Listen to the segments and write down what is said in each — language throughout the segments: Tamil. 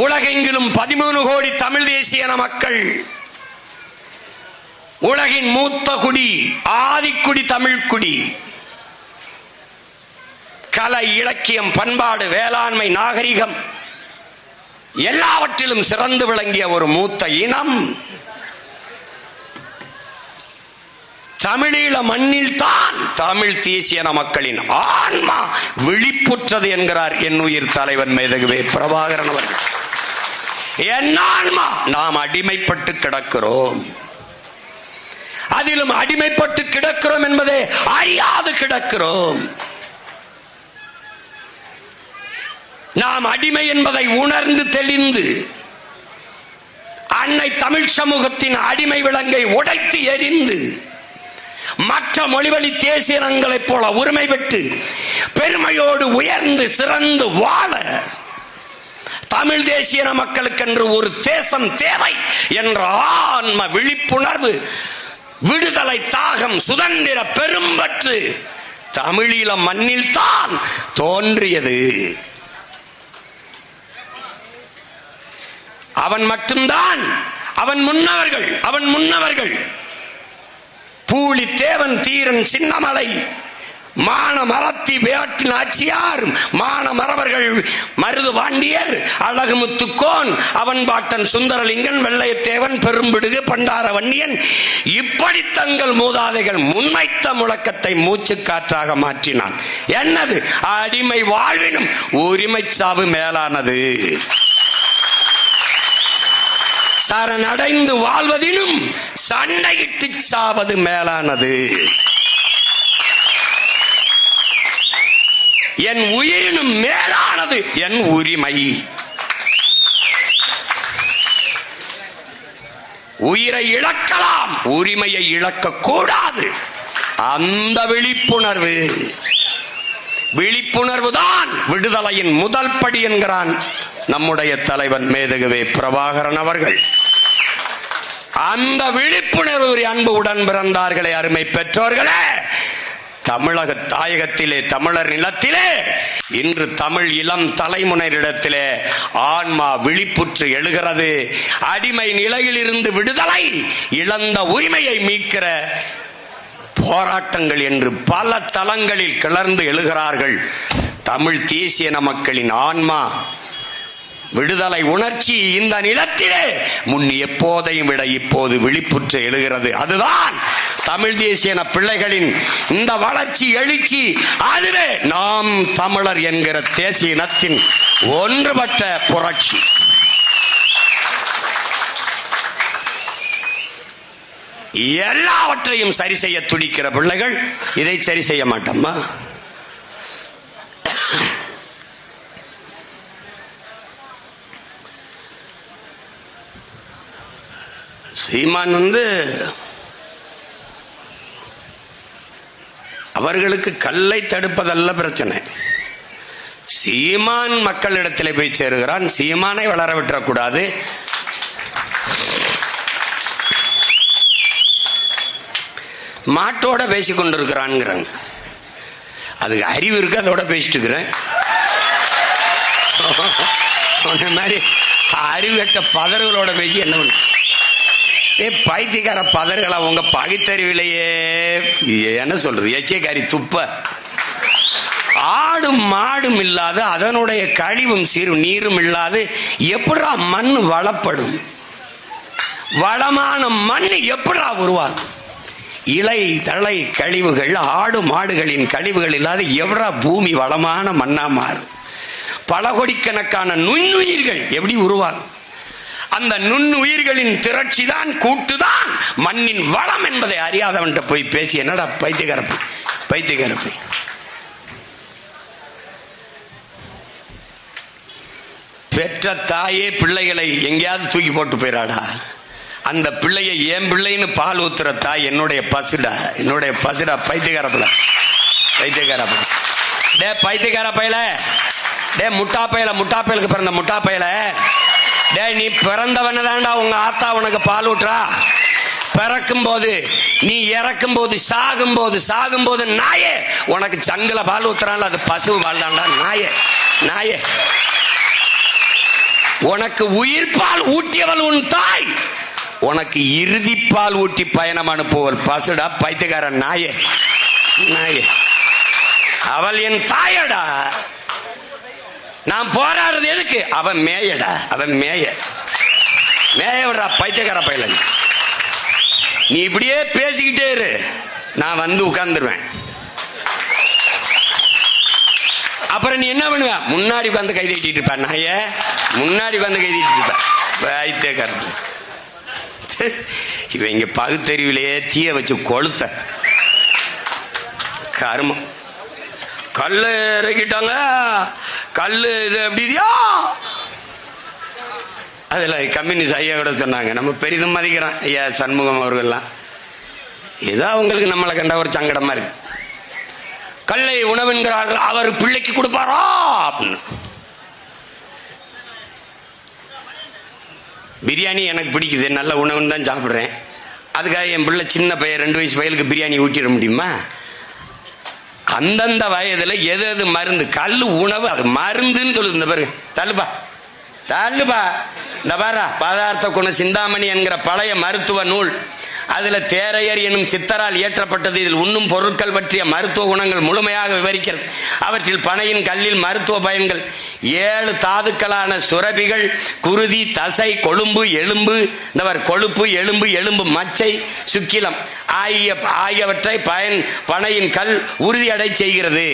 உலகெங்கிலும் 13 கோடி தமிழ் தேசிய மக்கள். உலகின் மூத்த குடி, ஆதிக்குடி தமிழ்குடி. கலை, இலக்கியம், பண்பாடு, வேளாண்மை, நாகரிகம் எல்லாவற்றிலும் சிறந்து விளங்கிய ஒரு மூத்த இனம். தமிழீழ மண்ணில் தான் தமிழ் தேசிய மக்களின் ஆன்மா விழிப்புற்றது என்கிறார் என் உயிர் தலைவன் மேதகுவே பிரபாகரன் அவர்கள். என் ஆன்மா, நாம் அடிமைப்பட்டு கிடக்கிறோம். அதிலும் அடிமைப்பட்டு கிடக்கிறோம் என்பதை அறியாது கிடக்கிறோம். நாம் அடிமை என்பதை உணர்ந்து தெளிந்து அன்னை தமிழ் சமூகத்தின் அடிமை விலங்கை உடைத்து எரிந்து மற்ற மொழிவழி தேசியங்களைப் போல உரிமை பெற்று பெருமையோடு உயர்ந்து சிறந்து வாழ தமிழ் தேசிய மக்களுக்கென்று ஒரு தேசம் தேவை என்ற ஆன்ம விழிப்புணர்வு, விடுதலை தாகம், சுதந்திர பெரும்பற்று தமிழீழ மண்ணில் தான் தோன்றியது. அவன் மட்டும்தான், அவன் முன்னவர்கள் பூலி தேவன், தீரன், சின்னமலை, மான மரத்தி வேட்டு நாச்சியார், மான மரவர்கள், மருது பாண்டியர், அழகுமுத்துக்கோன், அவன் பாட்டன் சுந்தரலிங்கன், வெள்ளையத்தேவன், பெரும்பிடுகு, பண்டார வன்னியன், இப்படி தங்கள் மூதாதைகள் முன்வைத்த முழக்கத்தை மூச்சு காற்றாக மாற்றினான். என்னது? அடிமை வாழ்வினும் உரிமை சாவு மேலானது, சரணடைந்து வாழ்வதிலும் சண்டையிட்டு சாவது மேலானது, என் உயிரினும் மேலானது என் உரிமை. உயிரை இழக்கலாம், உரிமையை இழக்க கூடாது. அந்த விழிப்புணர்வு தான் விடுதலையின் முதல் படி என்கிறான் நம்முடைய தலைவன் மேதகுவே பிரபாகரன் அவர்கள். அந்த விழிப்புணர்வு அன்பு உடன் பிறந்தார்களே, அருமை பெற்றோர்களே, தமிழக தாயகத்திலே, தமிழர் நிலத்திலே இன்று தமிழ் இளம் தலைமுறையிடத்திலே ஆன்மா விழிப்புற்று எழுகிறது. அடிமை நிலையில் இருந்து விடுதலை, இழந்த உரிமையை மீட்கிற போராட்டங்கள் என்று பல தளங்களில் கிளர்ந்து எழுகிறார்கள். தமிழ் தேசிய மக்களின் ஆன்மா விடுதலை உணர்ச்சி இந்த நிலத்திலே முன் எப்போதையும் விட இப்போது விழிப்புற்று எழுகிறது. அதுதான் தமிழ் தேசிய பிள்ளைகளின் இந்த வளர்ச்சி, எழுச்சி. அதுவே நாம் தமிழர் என்கிற தேசிய இனத்தின் ஒன்றுபட்ட புரட்சி. எல்லாவற்றையும் சரி செய்ய துடிக்கிற பிள்ளைகள் இதை சரி செய்ய மாட்டோமா? சீமான் அவர்களுக்கு கல்லை தடுப்பதல்ல பிரச்சனை. சீமான் மக்களிடத்தில் போய் சேருகிறான். சீமானை வளர விட்டுறக்கூடாது. மாட்டோட பேசிக் கொண்டிருக்கிறான். அதுக்கு அறிவு இருக்கு, அதோட பேசிட்டு இருக்கிறேன். மாதிரி அறிவுகட்ட பதர்களோட பேசி என்ன பண்ண? பைத்தியக்கார பதர்களை உங்க பகுத்தறிவிலேயே என்ன சொல்றது, எச்சைக்காரி துப்ப. ஆடும் மாடும் இல்லாத, அதனுடைய கழிவும் சீரும் நீரும் இல்லாது எப்படா மண் வளப்படும்? வளமான மண் எப்படா உருவாகும்? இலை தழை கழிவுகள், ஆடு மாடுகளின் கழிவுகள் இல்லாத எவ்வளா பூமி வளமான மண்ணா மாறும்? பல கோடிக்கணக்கான நுண்ணுயிர்கள் எப்படி உருவாகும்? அந்த நுண்ணுயிர்களின் திரட்சி தான், கூட்டுதான் மண்ணின் வளம் என்பதை அறியாதவன் போய் பேசி என்னடா பைத்தியக்காரப்பை. பெற்ற தாயே பிள்ளைகளை எங்கேயாவது தூக்கி போட்டு போயிடாடா. அந்த பிள்ளையை என் பிள்ளைன்னு பால் ஊத்துற தாய் என்னுடைய பசுடா. பைத்தியக்காரப்பையில டே, பைத்தியக்கார பையில, டே முட்டா பயலுக்கு பிறந்த முட்டா பையில, டே நீ பிறந்தவன தாண்டா உங்க ஆத்தா உனக்கு பால் ஊற்றா. பிறக்கும் போது, நீ இறக்கும் போது, சாகும் போது நாயே உனக்கு சங்குல பால் ஊத்துறான்ல, அது பசு பால் தாண்டா. நாயே உனக்கு உயிர்ப்பால் ஊட்டியவள் உன் தாய், உனக்கு இறுதிப்பால் ஊட்டி பயணம் அனுப்புவள் பசுடா பைத்தியக்கார நாயே நாயே. அவள் என் தாயடா. நான் போராடுறது எதுக்கு? அவன் மேயடா, அவன் மேய விடுறா பைத்தியக்கார பையல. நீ இப்படியே பேசிக்கிட்டே இரு, நான் வந்து உட்கார்ந்துருவேன். அப்புறம் நீ என்ன பண்ணுவ? முன்னாடி உட்காந்து கை தட்டிட்டு இருப்ப. நாய முன்னாடி உட்காந்து கை தட்டிட்டு இருப்ப பைத்தியக்காரன். இவன் இங்க பகுத்தறிவிலேயே தீய வச்சு கொளுத்த கருமம். கல்லு இறக்கிட்டாங்க, கல்லு இது எப்படியா? அதுல கம்யூனிஸ்ட் ஐயா கூட சொன்னாங்க, நம்ம பெரிதும் மதிக்கிறோம் ஐயா சண்முகம் அவர்கள்லாம். ஏதோ அவங்களுக்கு நம்மளை கண்ட ஒரு சங்கடமா இருக்கு. கல்லை உணவுங்கிறார்கள், அவர் பிள்ளைக்கு கொடுப்பாரா அப்படின்னு. பிரியாணி எனக்கு பிடிக்குது, நல்ல உணவுன்னு தான் சாப்பிட்றேன். அதுக்காக என் பிள்ளை சின்ன பையன் 2 வயசு பையலுக்கு பிரியாணி ஊட்டிட முடியுமா? அந்தந்த வயதுல எது எது மருந்து, கல் உணவு அது மருந்துன்னு சொல்லுது. இந்த பாரு தள்ளுபா தள்ளுபா, இந்த பாரா பதார்த்த குண சிந்தாமணி என்கிற பழைய மருத்துவ நூல், அதுல தேரையர் எனும் சித்தரால் இயற்றப்பட்டது. இதில் உண்ணும் பொருட்கள் பற்றிய மருத்துவ குணங்கள் முழுமையாக விவரிக்கிறது. அவற்றில் பனையின் கல்லில் மருத்துவ பயன்கள், 7 தாதுக்களான சுரபிகள், குருதி, தசை, கொழும்பு, எலும்பு, இந்த கொழுப்பு, எலும்பு, எலும்பு மச்சை, சுக்கிலம் ஆகியவற்றை பனையின் கல் உறுதியடை செய்கிறது.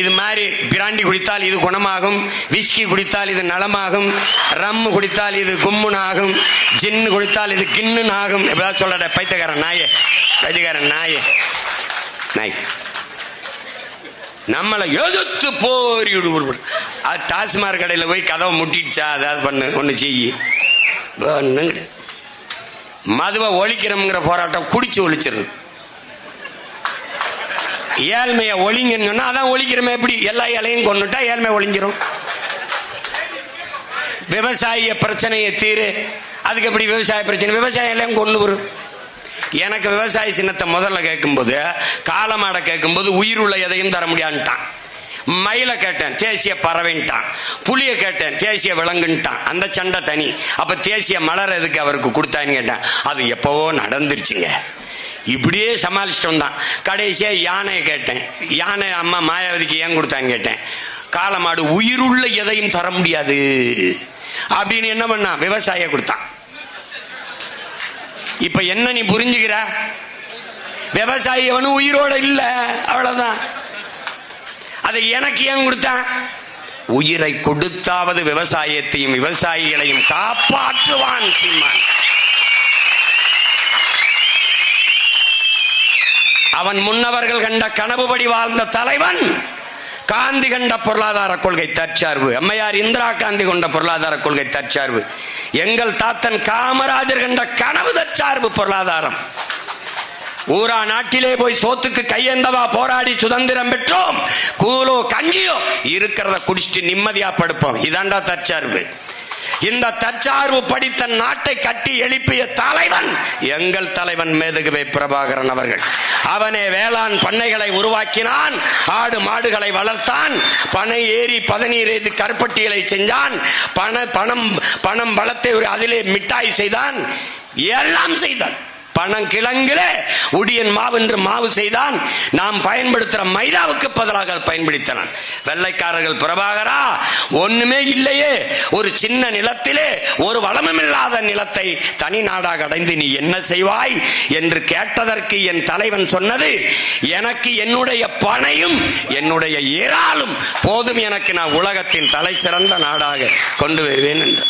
இது மாதிரி பிராண்டி குடித்தால் இது குணமாகும், விஸ்கி குடித்தால் இது நலமாகும், ரம் குடித்தால் இது கும்முனாகும், ஜின்னு குடித்தால் இது கிண்ணுனாகும். எப்படிதான் சொல்லட பைத்தியக்காரன் நாயே, பைத்தியக்காரன் நாயே நாய். நம்மளை எதிர்த்து போரி விடுவோம். அது டாஸ்மாக் கடையில் போய் கதவை முட்டிடுச்சா, அதாவது பண்ணு ஒன்று செய்யி. மதுவை ஒழிக்கிறோம்ங்கிற போராட்டம் குடிச்சு ஒழிச்சிருது. ஏழ்மைய ஒழிங்கன்னு சொன்னா அதான் ஒழிக்கிறோமே. எப்படி எல்லா இலையும் கொண்டுட்டா ஏழ்மை ஒழிஞ்சிரும். விவசாய பிரச்சனையை தீரு, அதுக்கு எப்படி விவசாய பிரச்சனை? விவசாயம் எல்லாம் கொண்டு வரும். எனக்கு விவசாய சின்னத்தை முதல்ல கேட்கும்போது, காலமாட கேட்கும்போது உயிருள்ள எதையும் தர முடியாதுட்டான். மயில கேட்டேன், தேசிய பறவைன்ட்டான். புளிய கேட்டேன், தேசிய விலங்குன்ட்டான். அந்த சண்டை தனி. அப்ப தேசிய மலர் எதுக்கு அவருக்கு கொடுத்தான்னு கேட்டேன். அது எப்பவோ நடந்துருச்சுங்க. இப்படியே சமாளிச்சிட்டோம் தான். கடைசியா யானையை கேட்டேன், யானை அம்மா மாயாவதிக்கு ஏன் கொடுத்தான்னு கேட்டேன். காலமாடு உயிருள்ள எதையும் தர முடியாது அப்படின்னு என்ன பண்ணா, விவசாய கொடுத்தான். இப்ப என்ன நீ புரிஞ்சுக்கிற? விவசாயி அவனும் உயிரோட இல்ல, அவ்வளவுதான். அதை எனக்கு ஏன் கொடுத்தான்? உயிரை கொடுத்தாவது விவசாயத்தையும் விவசாயிகளையும் காப்பாற்றுவான் சீமான். அவன் முன்னவர்கள் கண்ட கனவுபடி வாழ்ந்த தலைவன். காந்தி கண்ட பொருளாதார கொள்கை தற்சார்பு, அம்மையார் இந்திரா காந்தி கொண்ட பொருளாதார கொள்கை தற்சார்பு, எங்கள் தாத்தன் காமராஜர் கண்ட கனவு தற்சார்பு பொருளாதாரம். ஊரா நாட்டிலே போய் சோத்துக்கு கையேந்தவா போராடி சுதந்திரம் பெற்றோம். கூலோ கஞ்சியோ இருக்கிறத குடிச்சிட்டு நிம்மதியா படுப்போம். இதாண்டா தற்சார்பு. இந்த தற்சார்பு படித்த நாட்டை கட்டி எழுப்பிய தலைவன் எங்கள் தலைவன் மேதகுவே பிரபாகரன் அவர்கள். அவனே வேளாண் பண்ணைகளை உருவாக்கினான், ஆடு மாடுகளை வளர்த்தான், பனை ஏறி பதநீர் ஏறி கருப்பட்டிகளை செஞ்சான், பணம் வளத்தை அதிலே மிட்டாய் செய்தான், எல்லாம் செய்தான். பனங்கிழங்கிலே உடியன் மாவு என்று மாவு செய்தான். நாம் பயன்படுத்துற மைதாவுக்கு பதிலாக பயன்படுத்தினான். வெள்ளைக்காரர்கள் பிரபாகரா ஒண்ணுமே இல்லையே, ஒரு சின்ன நிலத்திலே ஒரு வளமும் இல்லாத நிலத்தை தனி நாடாக அடைந்து நீ என்ன செய்வாய் என்று கேட்டதற்கு என் தலைவன் சொன்னது, எனக்கு என்னுடைய பனையும் என்னுடைய இறாலும் போதும், எனக்கு நான் உலகத்தின் தலை சிறந்த நாடாக கொண்டு வருவேன் என்று.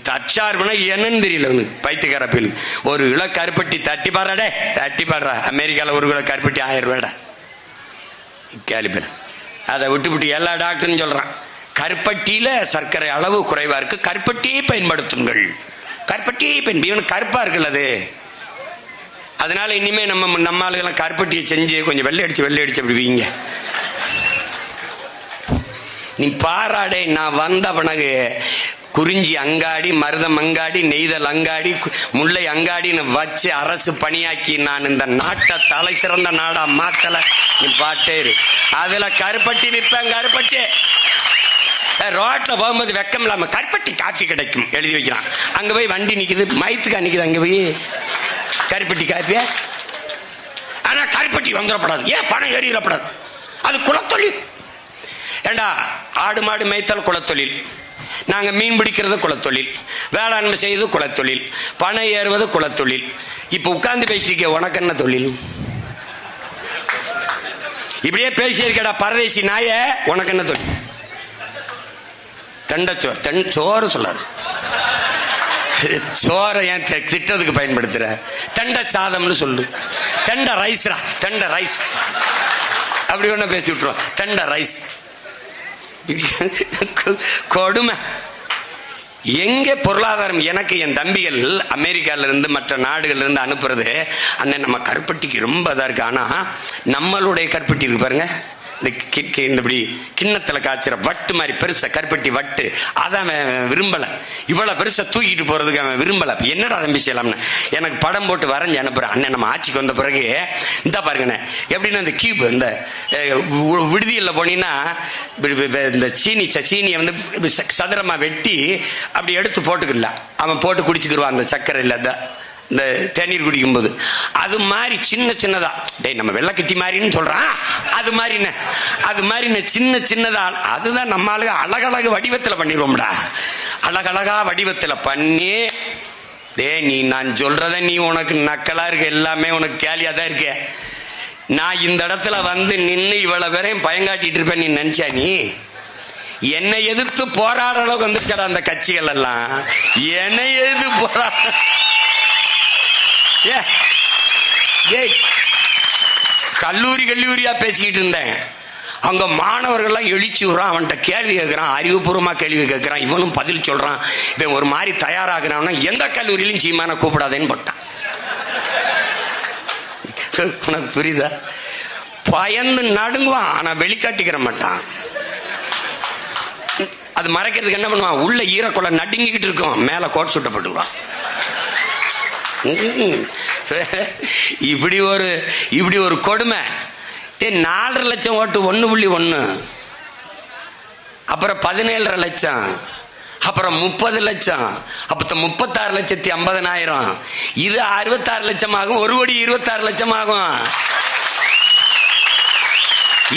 தற்சார்புனா என்னன்னு தெரியல பைத்தியக்காரப்பில். ஒரு கிலோ கருப்பட்டி தட்டி பாடுறாடே, தட்டி பாடுறா. அமெரிக்காவில் 1 கிலோ கருப்பட்டி 1000 ரூபாடா கேலிப்பில். அதை விட்டு எல்லா டாக்டரும் சொல்றான், கருப்பட்டியில சர்க்கரை அளவு குறைவா இருக்கு, கருப்பட்டியை பயன்படுத்துங்கள். கருப்பட்டியை இவனுக்கு கருப்பா இருக்குல்ல அது. அதனால இனிமே நம்ம ஆளுகெல்லாம் கருப்பட்டியை செஞ்சு கொஞ்சம் வெள்ளை அடிச்சு அப்படி வீங்க. நீ பாராடே, நான் வந்த பிறகு குறிஞ்சி அங்காடி, மருதம் அங்காடி, நெய்தல் அங்காடி, முல்லை அங்காடின்னு வச்சு அரசு பணியாக்கி நான் இந்த நாட்டை தலை சிறந்த நாடா மாத்தல. நீ பாட்டேரு அதுல கருப்பட்டி விற்பேன். கருப்பட்டி ரோட்ல போகும்போது வெக்கம் இல்லாம கருப்பட்டி காஃபி கிடைக்கும் எழுதி வைக்கிறான். அங்க போய் வண்டி நிக்குது, மயத்துக்கா நிக்குது, அங்க போய் கருப்பட்டி காஃபிய. ஆனா கருப்பட்டி வந்துடப்படாது, ஏன் பணம் ஏறிடப்படாது, அது குலத்தொழில். ஏண்டா ஆடு மாடு மேய்த்தல் குலத்தொழில், நாங்க மீன் பிடிக்கிறது குலத்தொழில், வேளாண்மை செய்வது குலத்தொழில், பணம் ஏறுவது குலத்தொழில். இப்ப உட்கார்ந்து பேசிக்க உனக்கு என்ன தொழில்? இப்படியே பேசியிருக்கடா பரதேசி நாய, உனக்கு என்ன தொழில்? தண்டச்சோறு, சோறு சொல்லாது, சோறை ஏன் திட்டத்துக்கு பயன்படுத்துற? தண்ட சாதம்னு சொல்லு. தண்ட ரைஸ்ரா, தண்ட ரைஸ் அப்படி ஒண்ணு பேசி விட்டுருவோம். தண்ட ரைஸ் கொடுமை. எங்க பொருளாதாரம்? எனக்கு என் தம்பிகள் அமெரிக்கால இருந்து மற்ற நாடுகள்ல இருந்து அனுப்புறது, அண்ணன் நம்ம கருப்பட்டிக்கு ரொம்ப இதா இருக்கு. ஆனா நம்மளுடைய கருப்பட்டி இருக்கு பாருங்க, இந்த கிண்ணத்துல காய்ச்சற வட்டு மாதிரி பெருசா கருப்பட்டி வட்டு, அதான் விரும்பல. இவ்வளவு பெருசா தூக்கிட்டு போறதுக்கு அவன் விரும்பல. என்னடா தம்பி செய்யலாம்னு எனக்கு படம் போட்டு வரைஞ்சு அனுப்புறேன். அண்ணன் நம்ம ஆட்சிக்கு வந்த பிறகு இந்த பாருங்கண்ணே எப்படின்னா இந்த கியூப், இந்த விடுதியில் போனீங்கன்னா இந்த சீனியை வந்து சதுரமா வெட்டி அப்படி எடுத்து போட்டுக்கலாம், அவன் போட்டு குடிச்சுக்கிடுவான். அந்த சர்க்கரை இல்ல இந்த தேநீர் குடிக்கும் போது அது மாதிரி சின்ன சின்னதா, டேய் நம்ம வெள்ளக்கட்டி மாதிரின்னு சொல்றான், அது மாதிரி சின்ன சின்னதா. அதுதான் நம்ம ஆளுங்க அழகழகு வடிவத்தில் பண்ணிடுவோம்டா. அழகழகா வடிவத்தில் பண்ணி, டே நீ நான் சொல்றத நீ உனக்கு நக்கலா இருக்க, எல்லாமே உனக்கு கேலியா தான் இருக்க. நான் இந்த இடத்துல வந்து நின்று இவ்வளவு பேரையும் பயங்காட்டிட்டு இருப்பேன் நீ நினைச்சா? நீ என்னை எதிர்த்து போராட அளவுக்கு வந்துச்சடா அந்த கட்சிகள் எல்லாம். என்னை எதிர்த்து போராட கல்லூரியா பேசிக்கிட்டு இருந்தேன். அங்க மாணவர்கள்லாம் எழுச்சி விடுறான், அவன்கிட்ட கேள்வி கேட்கிறான், அறிவுபூர்வமா கேள்வி கேட்கிறான், இவனும் பதில் சொல்றான். இவன் ஒரு மாதிரி தயாராகிறான். எந்த கல்லூரியிலும் சீமான கூப்பிடாதேன்னு போட்டான். உனக்கு புரியுதா? பயந்து நடுங்குவான், ஆனா வெளிக்காட்டிக்கிற மாட்டான். அது மறைக்கிறதுக்கு என்ன பண்ணுவான்? உள்ள ஈரக்குள்ள நடுங்கிக்கிட்டு இருக்கும், மேல கோட் சுட்டப்பட்டுவான். இப்படி ஒரு கொடுமை. 4.5 லட்சம் ஓட்டு 1.1, அப்புறம் 17.5 லட்சம், அப்புறம் 30 லட்சம், அப்ப 36,50,000. இது 66 லட்சம் ஆகும். 1,26 லட்சம் ஆகும்.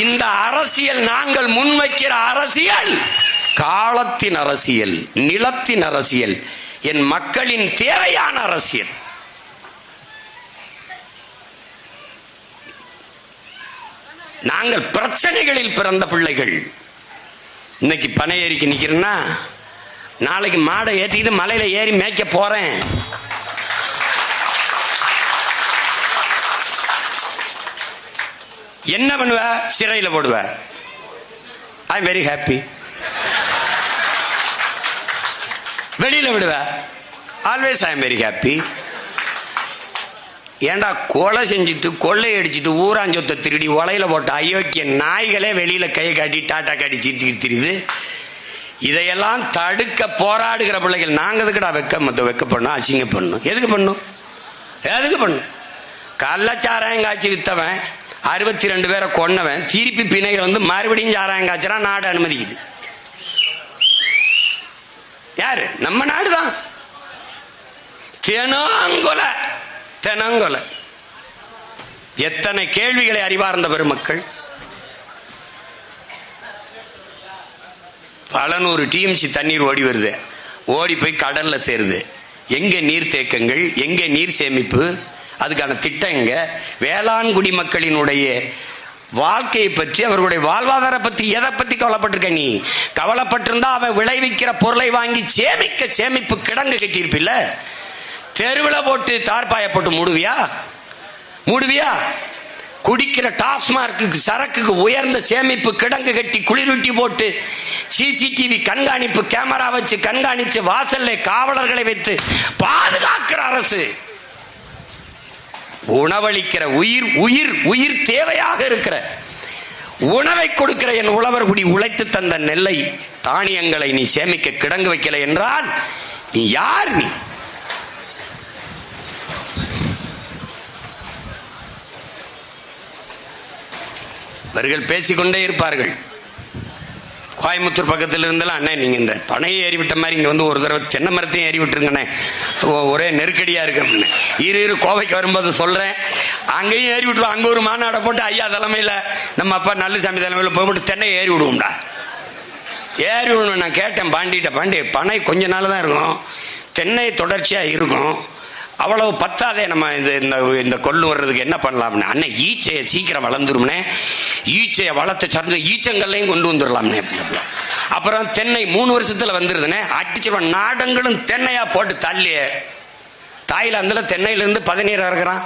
இந்த அரசியல் நாங்கள் முன்வைக்கிற அரசியல் காலத்தின் அரசியல், நிலத்தின் அரசியல், என் மக்களின் தேவையான அரசியல். நாங்கள் பிரச்சனைகளில் பிறந்த பிள்ளைகள். இன்னைக்கு பனை ஏறிக்கு நிக்கிறேன்னா, நாளைக்கு மாடை ஏற்றிக்கிட்டு மலையில ஏறி மேய்க்க போறேன். என்ன பண்ணுவ? சிறையில போடுவ. I am very happy. வெளியில விடுவ. Always I am very happy. ஏண்டா கொலை செஞ்சுட்டு கொள்ளை அடிச்சுட்டு ஊராஞ்சொத்தை திருடி ஒலையில போட்ட அயோக்கிய நாய்களே வெளியில கையை காட்டி டாட்டா காட்டி சிரிச்சுக்கிட்டு தெரியுது. இதையெல்லாம் தடுக்க போராடுகிற பிள்ளைகள். நாங்க எதுக்குடா வெக்க பண்ணோம், அசிங்க பண்ணும்? எதுக்கு பண்ணும்? கள்ளச்சாராயம் காய்ச்சி வித்தவன், 62 பேரை கொன்னவன், திருப்பி பிணைகள் வந்து மறுபடியும் சாராயம் காய்ச்சா நாடு அனுமதிக்குது. யாரு? நம்ம நாடுதான். தெனங்கொலை. எத்தனை கேள்விகளை அறிவார்ந்த பெருமக்கள். பல 100 டிஎம்சி தண்ணீர் ஓடி வருது, ஓடி போய் கடல்ல சேருது. எங்க நீர் தேக்கங்கள், எங்க நீர் சேமிப்பு, அதுக்கான திட்டம் எங்க? வேளாண் குடிமக்களினுடைய வாழ்க்கையை பற்றி, அவர்களுடைய வாழ்வாதார பத்தி எதை பத்தி கவலைப்பட்டிருக்க நீ? கவலைப்பட்டிருந்தா அவன் விளைவிக்கிற பொருளை வாங்கி சேமிப்பு கிடங்கு கட்டியிருப்பில்ல. தெருவில் போட்டு தார்பாய போட்டு மூடுவியா? குடிக்கிற டாஸ்மார்க்கு சரக்குக்கு உயர்ந்த சேமிப்பு கிடங்கு கட்டி குளிரூட்டி போட்டு சிசிடிவி கண்காணிப்பு கேமரா வச்சு கண்காணிச்சு வாசல்ல காவலர்களை வைத்து பாதுகாக்கிற அரசு. உணவளிக்கிற உயிர் தேவையாக இருக்கிற உணவை கொடுக்கிற என் உழவர் குடி உழைத்து தந்த நெல்லை தானியங்களை நீ சேமிக்க கிடங்கு வைக்கல என்றால் நீ யார்? நீ அவர்கள் பேசிக்கொண்டே இருப்பார்கள். கோயம்புத்தூர் பக்கத்தில் இருந்தாலும், அண்ணே நீங்க இந்த பனையை ஏறி விட்ட மாதிரி இங்க வந்து ஒரு தடவை தென்னை மரத்தையும் ஏறி விட்டுருங்கண்ணே, ஒரே நெருக்கடியா இருக்கு. இரு கோவைக்கு வரும்போது சொல்றேன். அங்கேயும் ஏறி விட்டுருவோம். அங்க ஒரு மாநாடை போட்டு ஐயா தலைமையில, நம்ம அப்பா நல்லசாமி தலைமையில போய்விட்டு தென்னையை ஏறி விடுவோம்டா. ஏறி விடணும். நான் கேட்டேன் பாண்டிகிட்ட, பாண்டி பனை கொஞ்ச நாள் தான் இருக்கும், தென்னை தொடர்ச்சியா இருக்கும், அவ்வளவு பத்தாதே, நம்ம இந்த கொள்ளு வர்றதுக்கு என்ன பண்ணலாம்னு. அண்ணன் ஈச்சையை சீக்கிரம் வளர்ந்துரும்னே, ஈச்சையை வளர்த்து சர்ந்து ஈச்சங்கள்லையும் கொண்டு வந்துடலாம்னே. அப்புறம் தென்னை 3 வருஷத்துல வந்துருதுனே, அடிச்சிருவான். நாடங்களும் தென்னையா போட்டு தள்ளிய தாய்லாந்துல தென்னையிலிருந்து 17 இறக்குறான்.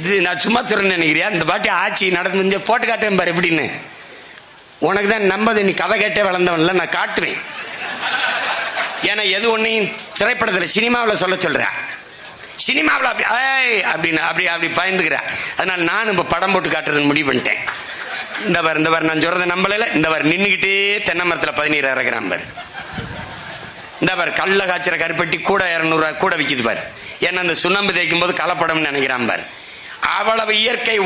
இது நான் சும்மா சொல்றேன்னு நினைக்கிறியா? இந்த பாட்டி ஆட்சி நடந்து போட்டு காட்டேன் பாரு எப்படின்னு. உனக்கு தான் நம்பது, நீ கதை கேட்டே வளர்ந்தவன்ல, நான் காட்டுவேன். ஏன்னா எது ஒன்னையும் திரைப்படத்தில் சினிமாவில் சொல்ல சொல்றேன், சினிமாவில் அப்படி அப்படின்னு அப்படி பயந்துக்கிறேன். அதனால நான் இப்ப படம் போட்டு காட்டுறதுன்னு முடிவு பண்ணிட்டேன். இந்த வார் நான் சொல்றதை நம்பல. இந்த வார் நின்றுகிட்டே தென்னை மரத்தில் 17 இறக்குறான் பாரு. இந்த பாரு கல்ல காய்ச்சற கருப்பட்டி கூட 200 கூட விற்கிது பாரு. ஏன்னா அந்த சுண்ணாம்பு தேய்க்கும் போது கலப்படம்னு நினைக்கிறான் பாரு. அவ்வளவு இயற்கை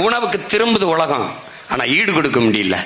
உணவுக்கு திரும்புது உலகம். ஆனா ஈடு கொடுக்க முடியல.